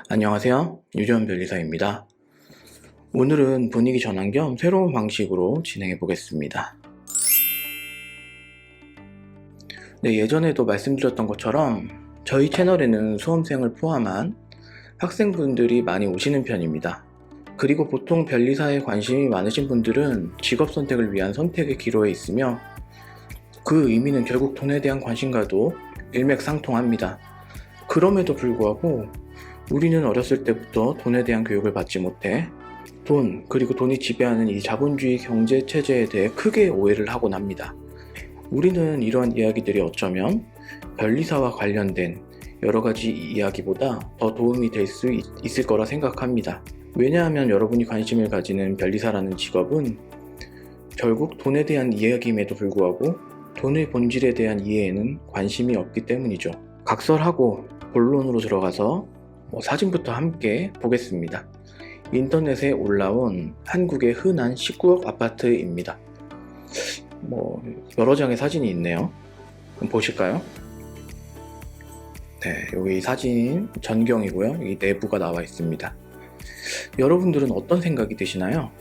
안녕하세요. 유전 변리사입니다. 오늘은 분위기 전환 겸 새로운 방식으로 진행해 보겠습니다. 네, 예전에도 말씀드렸던 것처럼 저희 채널에는 수험생을 포함한 학생분들이 많이 오시는 편입니다. 그리고 보통 변리사에 관심이 많으신 분들은 직업 선택을 위한 선택의 기로에 있으며 그 의미는 결국 돈에 대한 관심과도 일맥상통합니다. 그럼에도 불구하고 우리는 어렸을 때부터 돈에 대한 교육을 받지 못해 돈, 그리고 돈이 지배하는 이 자본주의 경제 체제에 대해 크게 오해를 하곤 합니다. 우리는 이러한 이야기들이 어쩌면 변리사와 관련된 여러 가지 이야기보다 더 도움이 될 수 있을 거라 생각합니다. 왜냐하면 여러분이 관심을 가지는 변리사라는 직업은 결국 돈에 대한 이야기임에도 불구하고 돈의 본질에 대한 이해에는 관심이 없기 때문이죠. 각설하고 본론으로 들어가서 사진부터 함께 보겠습니다. 인터넷에 올라온 한국의 흔한 19억 아파트입니다. 여러 장의 사진이 있네요. 그럼 보실까요? 네, 여기 사진 전경이고요. 이 내부가 나와 있습니다. 여러분들은 어떤 생각이 드시나요?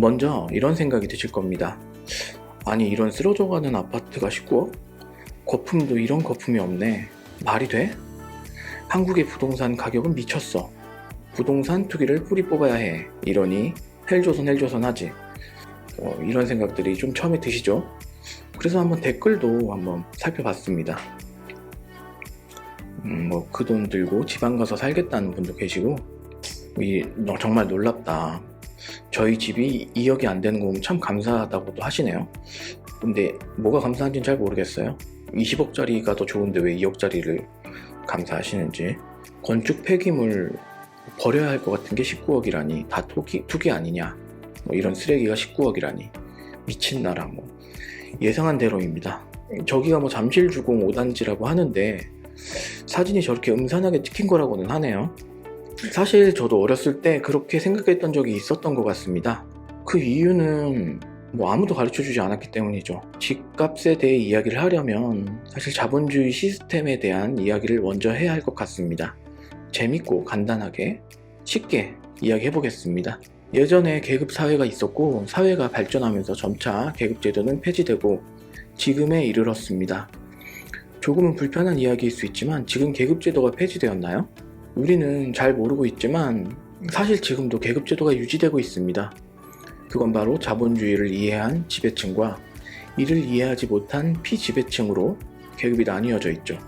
먼저 이런 생각이 드실 겁니다. 아니, 이런 쓰러져가는 아파트가 19억? 거품도 이런 거품이 없네. 말이 돼? 한국의 부동산 가격은 미쳤어. 부동산 투기를 뿌리 뽑아야 해. 이러니 헬조선 하지. 이런 생각들이 좀 처음에 드시죠? 그래서 한번 댓글도 한번 살펴봤습니다. 그 돈 들고 지방 가서 살겠다는 분도 계시고, 정말 놀랍다. 저희 집이 2억이 안 되는 거 보면 참 감사하다고도 하시네요. 근데 뭐가 감사한지는 잘 모르겠어요. 20억짜리가 더 좋은데 왜 2억짜리를 감사하시는지. 건축 폐기물 버려야 할 것 같은 게 19억이라니 다 투기 아니냐, 이런 쓰레기가 19억이라니 미친 나라. 예상한 대로입니다. 저기가 잠실주공 5단지라고 하는데 사진이 저렇게 음산하게 찍힌 거라고는 하네요. 사실 저도 어렸을 때 그렇게 생각했던 적이 있었던 것 같습니다. 그 이유는 아무도 가르쳐주지 않았기 때문이죠. 집값에 대해 이야기를 하려면 사실 자본주의 시스템에 대한 이야기를 먼저 해야 할 것 같습니다. 재밌고 간단하게 쉽게 이야기해 보겠습니다. 예전에 계급사회가 있었고 사회가 발전하면서 점차 계급제도는 폐지되고 지금에 이르렀습니다. 조금은 불편한 이야기일 수 있지만 지금 계급제도가 폐지되었나요? 우리는 잘 모르고 있지만 사실 지금도 계급제도가 유지되고 있습니다. 그건 바로 자본주의를 이해한 지배층과 이를 이해하지 못한 피지배층으로 계급이 나뉘어져 있죠.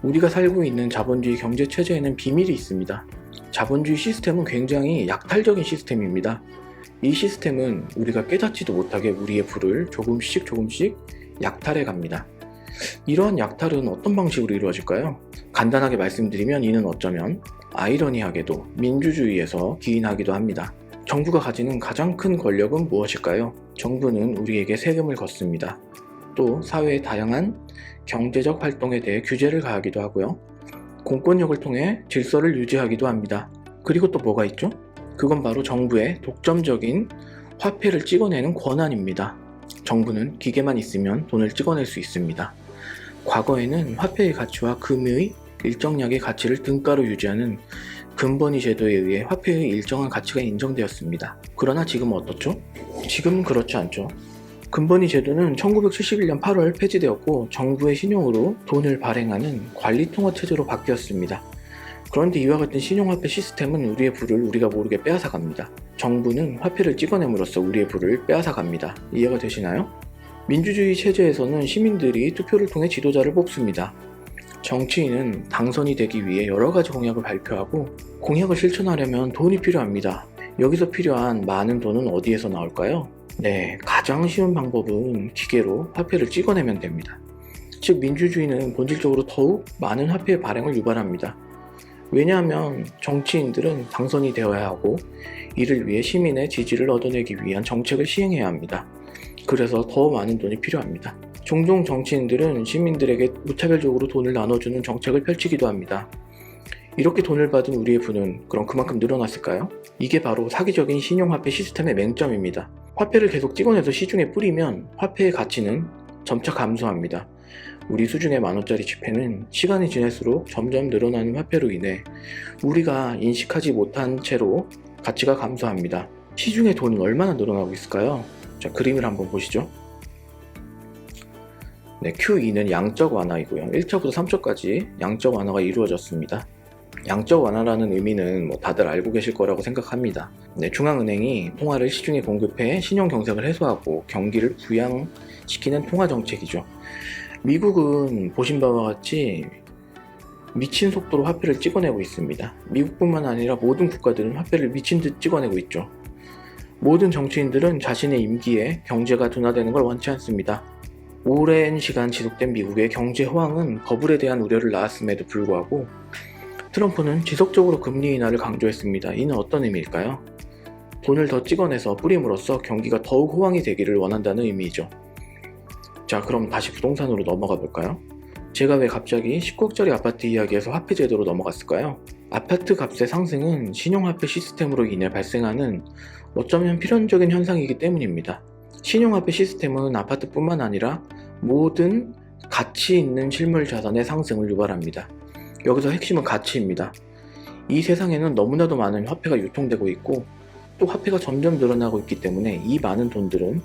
우리가 살고 있는 자본주의 경제체제에는 비밀이 있습니다. 자본주의 시스템은 굉장히 약탈적인 시스템입니다. 이 시스템은 우리가 깨닫지도 못하게 우리의 부를 조금씩 약탈해 갑니다. 이러한 약탈은 어떤 방식으로 이루어질까요? 간단하게 말씀드리면 이는 어쩌면 아이러니하게도 민주주의에서 기인하기도 합니다. 정부가 가지는 가장 큰 권력은 무엇일까요? 정부는 우리에게 세금을 걷습니다. 또 사회의 다양한 경제적 활동에 대해 규제를 가하기도 하고요. 공권력을 통해 질서를 유지하기도 합니다. 그리고 또 뭐가 있죠? 그건 바로 정부의 독점적인 화폐를 찍어내는 권한입니다. 정부는 기계만 있으면 돈을 찍어낼 수 있습니다. 과거에는 화폐의 가치와 금의 일정량의 가치를 등가로 유지하는 금번위 제도에 의해 화폐의 일정한 가치가 인정되었습니다. 그러나 지금은 어떻죠? 지금은 그렇지 않죠. 금번위 제도는 1971년 8월 폐지되었고 정부의 신용으로 돈을 발행하는 관리통화 체제로 바뀌었습니다. 그런데 이와 같은 신용화폐 시스템은 우리의 부를 우리가 모르게 빼앗아갑니다. 정부는 화폐를 찍어냄으로써 우리의 부를 빼앗아갑니다. 이해가 되시나요? 민주주의 체제에서는 시민들이 투표를 통해 지도자를 뽑습니다. 정치인은 당선이 되기 위해 여러 가지 공약을 발표하고 공약을 실천하려면 돈이 필요합니다. 여기서 필요한 많은 돈은 어디에서 나올까요? 네, 가장 쉬운 방법은 기계로 화폐를 찍어내면 됩니다. 즉 민주주의는 본질적으로 더욱 많은 화폐의 발행을 유발합니다. 왜냐하면 정치인들은 당선이 되어야 하고 이를 위해 시민의 지지를 얻어내기 위한 정책을 시행해야 합니다. 그래서 더 많은 돈이 필요합니다. 종종 정치인들은 시민들에게 무차별적으로 돈을 나눠주는 정책을 펼치기도 합니다. 이렇게 돈을 받은 우리의 부는 그럼 그만큼 늘어났을까요? 이게 바로 사기적인 신용화폐 시스템의 맹점입니다. 화폐를 계속 찍어내서 시중에 뿌리면 화폐의 가치는 점차 감소합니다. 우리 수중의 10,000원짜리 지폐는 시간이 지날수록 점점 늘어나는 화폐로 인해 우리가 인식하지 못한 채로 가치가 감소합니다. 시중의 돈은 얼마나 늘어나고 있을까요? 자, 그림을 한번 보시죠. 네, QE는 양적 완화이고요. 1척부터 3척까지 양적 완화가 이루어졌습니다. 양적 완화라는 의미는 다들 알고 계실 거라고 생각합니다. 네, 중앙은행이 통화를 시중에 공급해 신용 경색을 해소하고 경기를 부양시키는 통화 정책이죠. 미국은 보신 바와 같이 미친 속도로 화폐를 찍어내고 있습니다. 미국뿐만 아니라 모든 국가들은 화폐를 미친 듯 찍어내고 있죠. 모든 정치인들은 자신의 임기에 경제가 둔화되는 걸 원치 않습니다. 오랜 시간 지속된 미국의 경제 호황은 버블에 대한 우려를 낳았음에도 불구하고 트럼프는 지속적으로 금리 인하를 강조했습니다. 이는 어떤 의미일까요? 돈을 더 찍어내서 뿌림으로써 경기가 더욱 호황이 되기를 원한다는 의미이죠. 자, 그럼 다시 부동산으로 넘어가 볼까요? 제가 왜 갑자기 10억짜리 아파트 이야기에서 화폐 제도로 넘어갔을까요? 아파트 값의 상승은 신용화폐 시스템으로 인해 발생하는 어쩌면 필연적인 현상이기 때문입니다. 신용화폐 시스템은 아파트뿐만 아니라 모든 가치 있는 실물 자산의 상승을 유발합니다. 여기서 핵심은 가치입니다. 이 세상에는 너무나도 많은 화폐가 유통되고 있고 또 화폐가 점점 늘어나고 있기 때문에 이 많은 돈들은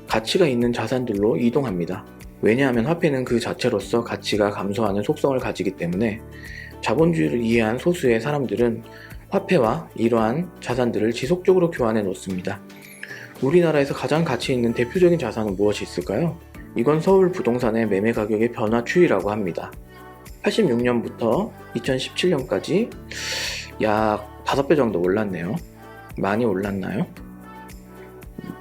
가치가 있는 자산들로 이동합니다. 왜냐하면 화폐는 그 자체로서 가치가 감소하는 속성을 가지기 때문에 자본주의를 이해한 소수의 사람들은 화폐와 이러한 자산들을 지속적으로 교환해 놓습니다. 우리나라에서 가장 가치 있는 대표적인 자산은 무엇이 있을까요? 이건 서울 부동산의 매매 가격의 변화 추이라고 합니다. 86년부터 2017년까지 약 5배 정도 올랐네요. 많이 올랐나요?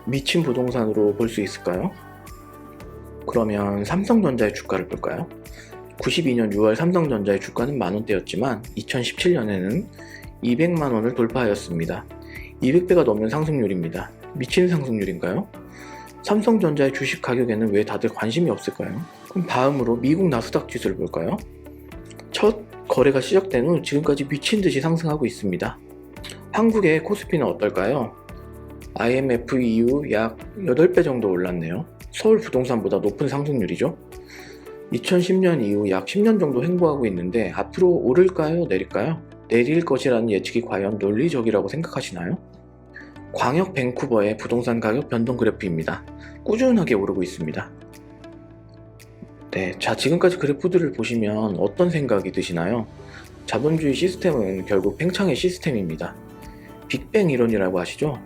미친 부동산으로 볼 수 있을까요? 그러면 삼성전자의 주가를 볼까요? 92년 6월 삼성전자의 주가는 만원대였지만 2017년에는 200만원을 돌파하였습니다. 200배가 넘는 상승률입니다. 미친 상승률인가요? 삼성전자의 주식 가격에는 왜 다들 관심이 없을까요? 그럼 다음으로 미국 나스닥 지수를 볼까요? 첫 거래가 시작된 후 지금까지 미친 듯이 상승하고 있습니다. 한국의 코스피는 어떨까요? IMF 이후 약 8배 정도 올랐네요. 서울 부동산보다 높은 상승률이죠. 2010년 이후 약 10년 정도 횡보하고 있는데 앞으로 오를까요? 내릴까요? 내릴 것이라는 예측이 과연 논리적이라고 생각하시나요? 광역 밴쿠버의 부동산 가격 변동 그래프입니다. 꾸준하게 오르고 있습니다. 네, 자, 지금까지 그래프들을 보시면 어떤 생각이 드시나요? 자본주의 시스템은 결국 팽창의 시스템입니다. 빅뱅 이론이라고 아시죠?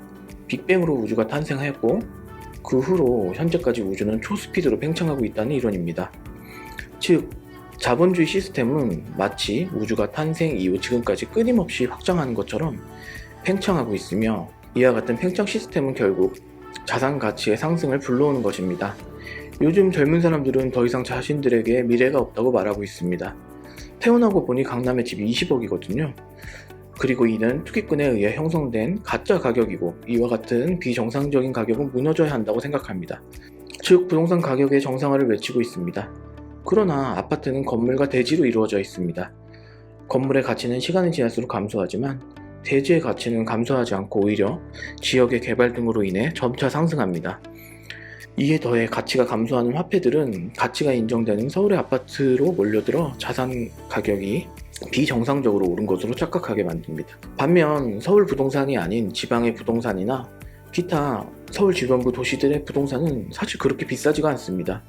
빅뱅으로 우주가 탄생하였고 그 후로 현재까지 우주는 초스피드로 팽창하고 있다는 이론입니다. 즉, 자본주의 시스템은 마치 우주가 탄생 이후 지금까지 끊임없이 확장하는 것처럼 팽창하고 있으며 이와 같은 팽창 시스템은 결국 자산 가치의 상승을 불러오는 것입니다. 요즘 젊은 사람들은 더 이상 자신들에게 미래가 없다고 말하고 있습니다. 태어나고 보니 강남의 집이 20억이거든요. 그리고 이는 투기꾼에 의해 형성된 가짜 가격이고 이와 같은 비정상적인 가격은 무너져야 한다고 생각합니다. 즉, 부동산 가격의 정상화를 외치고 있습니다. 그러나 아파트는 건물과 대지로 이루어져 있습니다. 건물의 가치는 시간이 지날수록 감소하지만 대지의 가치는 감소하지 않고 오히려 지역의 개발 등으로 인해 점차 상승합니다. 이에 더해 가치가 감소하는 화폐들은 가치가 인정되는 서울의 아파트로 몰려들어 자산 가격이 비정상적으로 오른 것으로 착각하게 만듭니다. 반면 서울 부동산이 아닌 지방의 부동산이나 기타 서울 주변부 도시들의 부동산은 사실 그렇게 비싸지가 않습니다.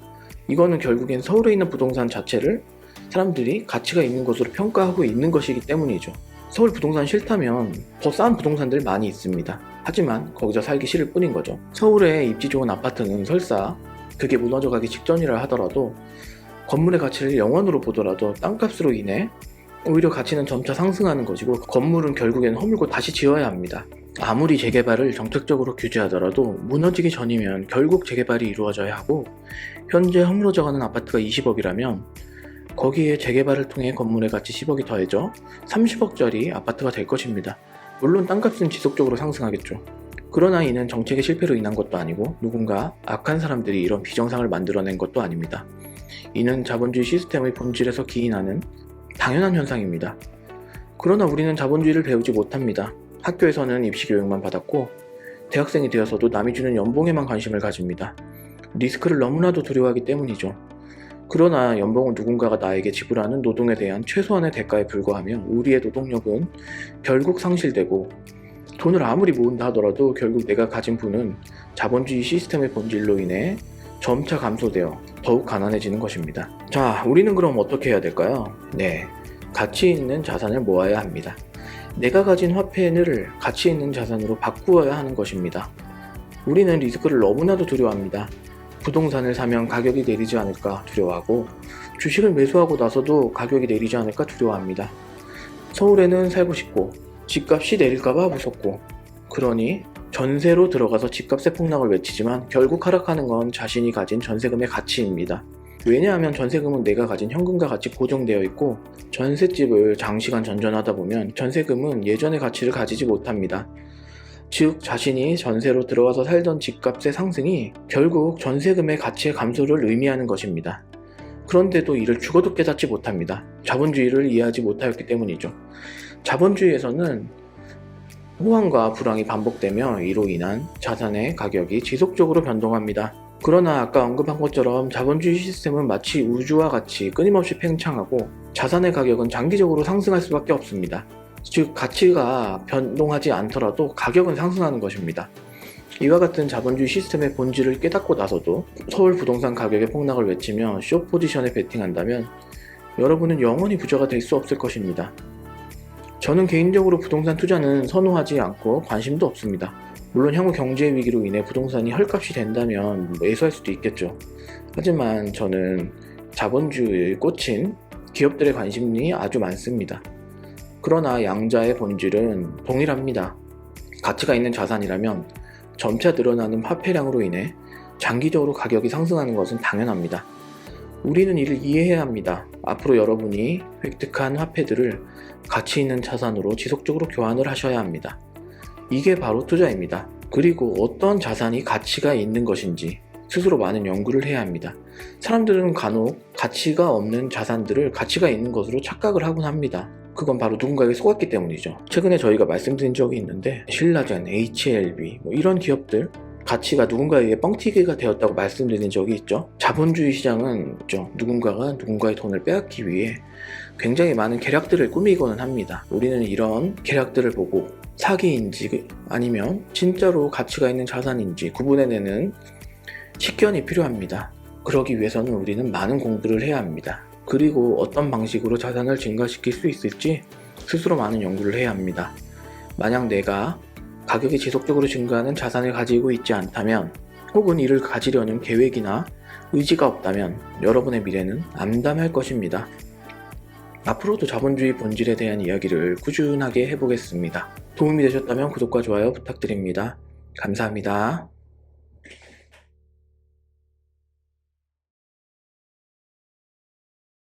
이거는 결국엔 서울에 있는 부동산 자체를 사람들이 가치가 있는 것으로 평가하고 있는 것이기 때문이죠. 서울 부동산 싫다면 더 싼 부동산들 많이 있습니다. 하지만 거기서 살기 싫을 뿐인 거죠. 서울에 입지 좋은 아파트는 설사 그게 무너져가기 직전이라 하더라도 건물의 가치를 영원으로 보더라도 땅값으로 인해 오히려 가치는 점차 상승하는 것이고 건물은 결국에는 허물고 다시 지어야 합니다. 아무리 재개발을 정책적으로 규제하더라도 무너지기 전이면 결국 재개발이 이루어져야 하고 현재 허물어져가는 아파트가 20억이라면 거기에 재개발을 통해 건물의 가치 10억이 더해져 30억짜리 아파트가 될 것입니다. 물론 땅값은 지속적으로 상승하겠죠. 그러나 이는 정책의 실패로 인한 것도 아니고 누군가 악한 사람들이 이런 비정상을 만들어낸 것도 아닙니다. 이는 자본주의 시스템의 본질에서 기인하는 당연한 현상입니다. 그러나 우리는 자본주의를 배우지 못합니다. 학교에서는 입시교육만 받았고 대학생이 되어서도 남이 주는 연봉에만 관심을 가집니다. 리스크를 너무나도 두려워하기 때문이죠. 그러나 연봉은 누군가가 나에게 지불하는 노동에 대한 최소한의 대가에 불과하며 우리의 노동력은 결국 상실되고 돈을 아무리 모은다 하더라도 결국 내가 가진 부는 자본주의 시스템의 본질로 인해 점차 감소되어 더욱 가난해지는 것입니다. 자, 우리는 그럼 어떻게 해야 될까요? 네, 가치 있는 자산을 모아야 합니다. 내가 가진 화폐를 가치 있는 자산으로 바꾸어야 하는 것입니다. 우리는 리스크를 너무나도 두려워합니다. 부동산을 사면 가격이 내리지 않을까 두려워하고 주식을 매수하고 나서도 가격이 내리지 않을까 두려워합니다. 서울에는 살고 싶고 집값이 내릴까봐 무섭고 그러니 전세로 들어가서 집값의 폭락을 외치지만 결국 하락하는 건 자신이 가진 전세금의 가치입니다. 왜냐하면 전세금은 내가 가진 현금과 같이 고정되어 있고 전셋집을 장시간 전전하다 보면 전세금은 예전의 가치를 가지지 못합니다. 즉 자신이 전세로 들어와서 살던 집값의 상승이 결국 전세금의 가치의 감소를 의미하는 것입니다. 그런데도 이를 죽어도 깨닫지 못합니다. 자본주의를 이해하지 못하였기 때문이죠. 자본주의에서는 호황과 불황이 반복되며 이로 인한 자산의 가격이 지속적으로 변동합니다. 그러나 아까 언급한 것처럼 자본주의 시스템은 마치 우주와 같이 끊임없이 팽창하고 자산의 가격은 장기적으로 상승할 수밖에 없습니다. 즉 가치가 변동하지 않더라도 가격은 상승하는 것입니다. 이와 같은 자본주의 시스템의 본질을 깨닫고 나서도 서울 부동산 가격의 폭락을 외치며 숏 포지션에 베팅한다면 여러분은 영원히 부자가 될 수 없을 것입니다. 저는 개인적으로 부동산 투자는 선호하지 않고 관심도 없습니다. 물론 향후 경제 위기로 인해 부동산이 헐값이 된다면 매수할 수도 있겠죠. 하지만 저는 자본주의에 꽂힌 기업들의 관심이 아주 많습니다. 그러나 양자의 본질은 동일합니다. 가치가 있는 자산이라면 점차 늘어나는 화폐량으로 인해 장기적으로 가격이 상승하는 것은 당연합니다. 우리는 이를 이해해야 합니다. 앞으로 여러분이 획득한 화폐들을 가치 있는 자산으로 지속적으로 교환을 하셔야 합니다. 이게 바로 투자입니다. 그리고 어떤 자산이 가치가 있는 것인지 스스로 많은 연구를 해야 합니다. 사람들은 간혹 가치가 없는 자산들을 가치가 있는 것으로 착각을 하곤 합니다. 그건 바로 누군가에게 속았기 때문이죠. 최근에 저희가 말씀드린 적이 있는데 신라젠, HLB 이런 기업들 가치가 누군가에게 뻥튀기가 되었다고 말씀드린 적이 있죠. 자본주의 시장은 누군가가 누군가의 돈을 빼앗기 위해 굉장히 많은 계략들을 꾸미고는 합니다. 우리는 이런 계략들을 보고 사기인지 아니면 진짜로 가치가 있는 자산인지 구분해내는 식견이 필요합니다. 그러기 위해서는 우리는 많은 공부를 해야 합니다. 그리고 어떤 방식으로 자산을 증가시킬 수 있을지 스스로 많은 연구를 해야 합니다. 만약 내가 가격이 지속적으로 증가하는 자산을 가지고 있지 않다면 혹은 이를 가지려는 계획이나 의지가 없다면 여러분의 미래는 암담할 것입니다. 앞으로도 자본주의 본질에 대한 이야기를 꾸준하게 해보겠습니다. 도움이 되셨다면 구독과 좋아요 부탁드립니다. 감사합니다.